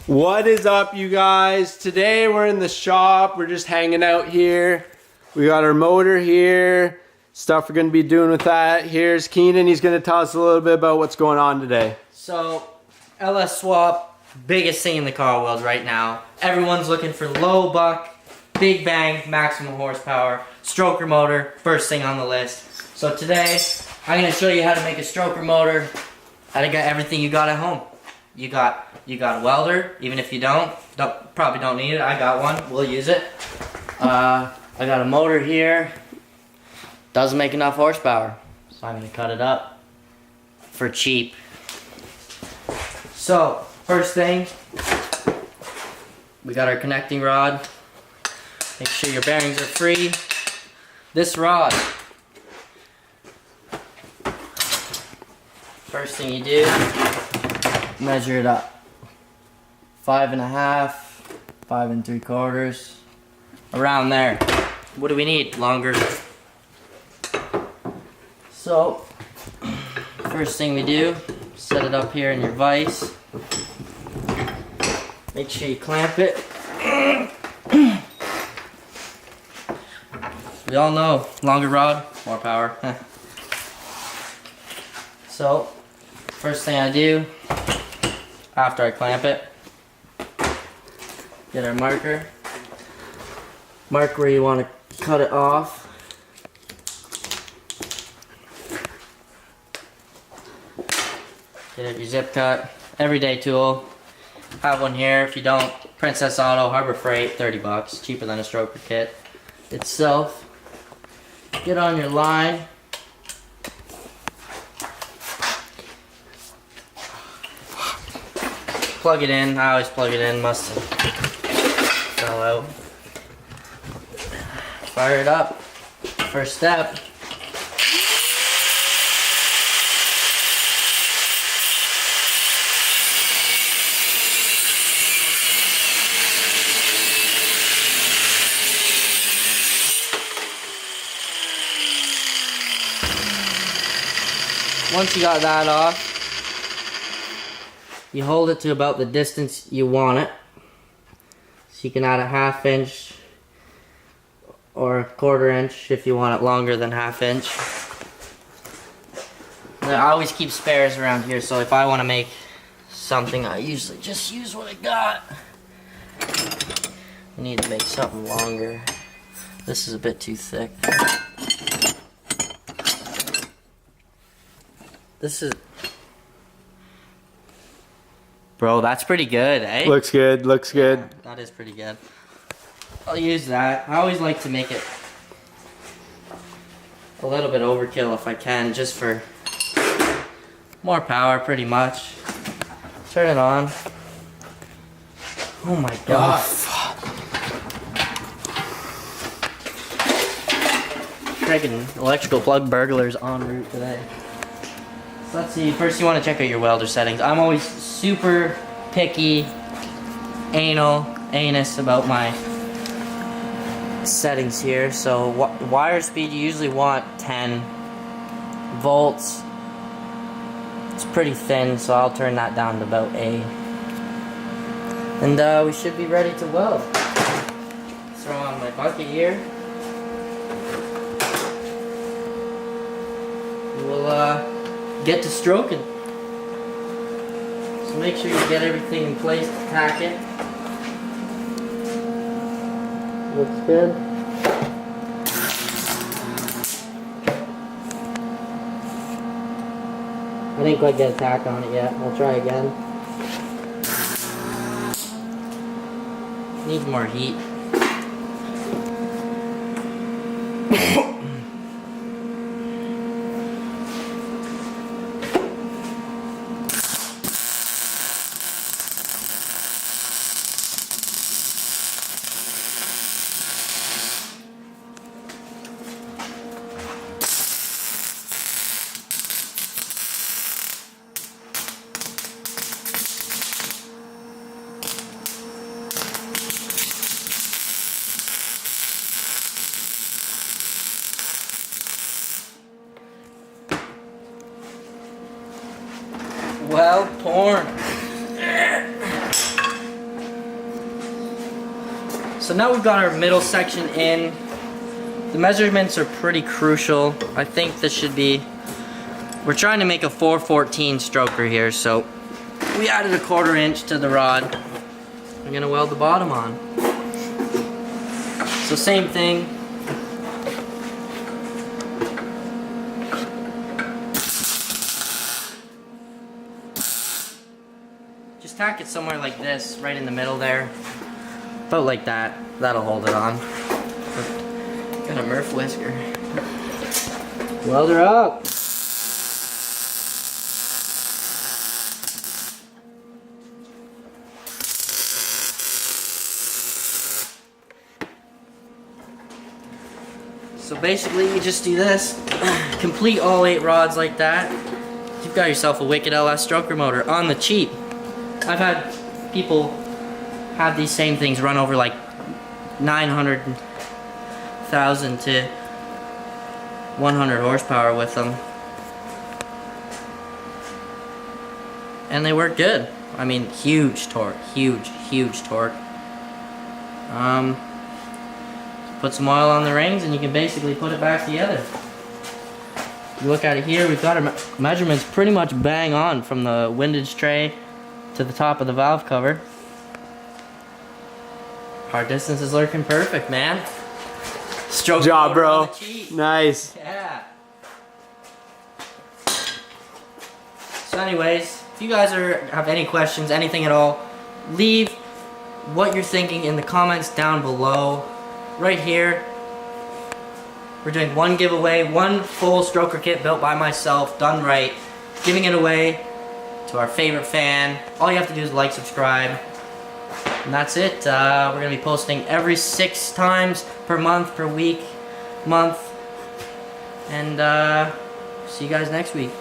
What is up, you guys? Today we're in the shop. We're just hanging out here. We got our motor here. Stuff we're going to be doing with that. Here's Keenan. He's going to tell us a little bit about what's going on today. So, LS Swap, biggest thing in the car world right now. Everyone's looking for low buck, big bang, maximum horsepower, stroker motor, first thing on the list. So today, I'm going to show you how to make a stroker motor, how to get everything you got at home. You got a welder, even if you probably don't need it. I got one, we'll use it. I got a motor here, doesn't make enough horsepower, so I'm gonna cut it up for cheap. So, first thing, we got our connecting rod. Make sure your bearings are free. This rod, first thing you do, measure it up. 5.5, 5 3/4, around there. What do we need? Longer. So, first thing we do, set it up here in your vise. Make sure you clamp it. We all know, longer rod, more power. So, first thing I do, after I clamp it, get our marker. Mark where you want to cut it off. Get out your zip cut. Everyday tool. Have one here. If you don't, Princess Auto, Harbor Freight, 30 bucks. Cheaper than a stroker kit itself. Get on your line. Plug it in. I always plug it in. Must have fell out. Fire it up. First step. Once you got that off, you hold it to about the distance you want it. So you can add a 1/2 inch or a 1/4 inch if you want it longer than 1/2 inch. And I always keep spares around here, so if I want to make something, I usually just use what I got. I need to make something longer. This is a bit too thick. This is... Bro, that's pretty good, eh? Looks good, looks good. Yeah, that is pretty good. I'll use that. I always like to make it a little bit overkill if I can, just for more power, pretty much. Turn it on. Oh my god. Friggin' electrical plug burglars en route today. So let's see, first you want to check out your welder settings. I'm always super picky, anus about my settings here. So wire speed, you usually want 10 volts. It's pretty thin, so I'll turn that down to about A. And we should be ready to weld. Throw on my bucket here. We'll get to stroking. So make sure you get everything in place to tack it. Looks good. I didn't quite get a tack on it yet. I'll try again. Needs more heat. Well, porn. So now we've got our middle section in. The measurements are pretty crucial. I think this should be, we're trying to make a 414 stroker here, so we added a 1/4 inch to the rod. I'm gonna weld the bottom on. So same thing. Just tack it somewhere like this, right in the middle there. About like that. That'll hold it on. Got a Murph whisker. Weld her up. So basically you just do this, complete all 8 rods like that. You've got yourself a wicked LS stroker motor on the cheap. I've had people have these same things run over like 900,000 to 100 horsepower with them. And they work good. I mean, huge torque, huge torque. Put some oil on the rings and you can basically put it back together. You look at it here, we've got our measurements pretty much bang on from the windage tray to the top of the valve cover. Our distance is looking perfect, man. Stroke Good job, motor on bro. the cheap. Nice. Yeah. So anyways, if you guys have any questions, anything at all, leave what you're thinking in the comments down below. Right here, we're doing one giveaway, one full stroker kit built by myself, done right, giving it away to our favorite fan. All you have to do is like, subscribe, and that's it. We're going to be posting every 6 times per month, per week, month, and see you guys next week.